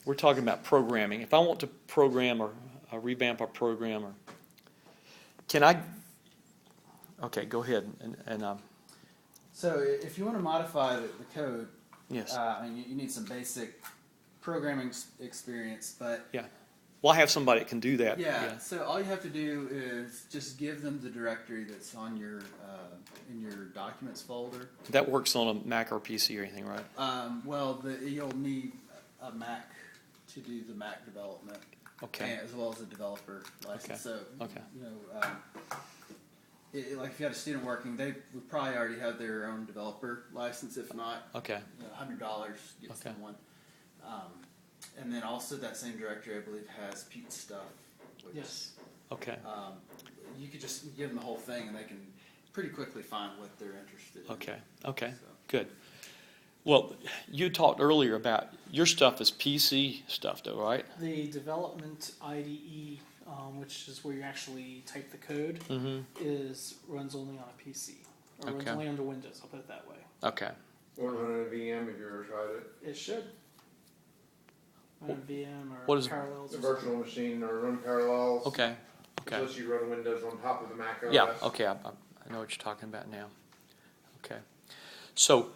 we're talking about programming. If I want to program or revamp our program, or can I? Okay, go ahead. So if you want to modify the code, Yes. I mean, you need some basic programming experience, but Yeah. Well, I have somebody that can do that. yeah. So all you have to do is just give them the directory that's on your in your documents folder. That works on a Mac or PC or anything, right? Well, you'll need a Mac to do the Mac development, Okay. as well as a developer license. Okay. So Okay. you know. Like if you had a student working, they would probably already have their own developer license. If not, Okay. $100 gets Okay. them one. And then also that same directory, I believe, has Pete's stuff. Which, Yes. Okay. You could just give them the whole thing, and they can pretty quickly find what they're interested in. Okay. Okay. So. Good. Well, you talked earlier about your stuff is PC stuff, though, right? The development IDE, which is where you actually type the code, runs only on a PC. Or runs Okay. only under Windows, I'll put it that way. Okay. Or run a VM if you ever tried it. It should. Run a VM or What is- Parallels. The or something. virtual machine or run Parallels. Okay. Okay. Unless you run Windows on top of the Mac OS. Yeah. Okay. I know what you're talking about now. Okay. So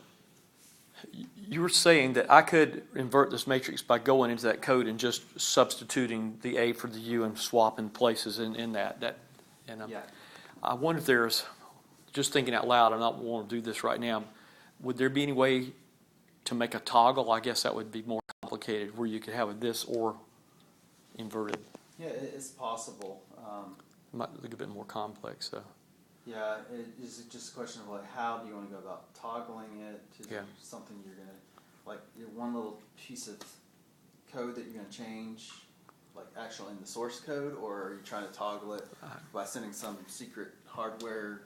you were saying that I could invert this matrix by going into that code and just substituting the A for the U and swapping places in that. And Yeah. I wonder if there's, just thinking out loud, I don't want to do this right now, would there be any way to make a toggle? I guess that would be more complicated, where you could have a this or inverted. Yeah, it's possible. It might look a bit more complex, though. Yeah, it is just a question of like how do you want to go about toggling it to Yeah. something you're gonna like your one little piece of code that you're gonna change, like actually in the source code, or are you trying to toggle it by sending some secret hardware?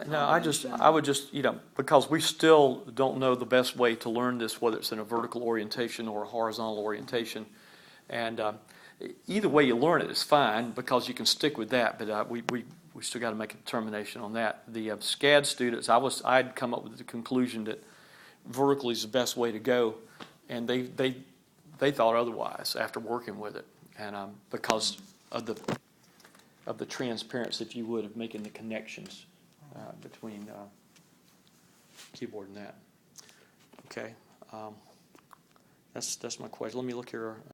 No, I would just, because we still don't know the best way to learn this, whether it's in a vertical orientation or a horizontal orientation. And either way you learn it is fine, because you can stick with that, but we still got to make a determination on that. The SCAD students, I'd come up with the conclusion that vertically is the best way to go, and they thought otherwise after working with it, and because of the transparency, if you would, of making the connections between keyboard and that. Okay, that's my question. Let me look here.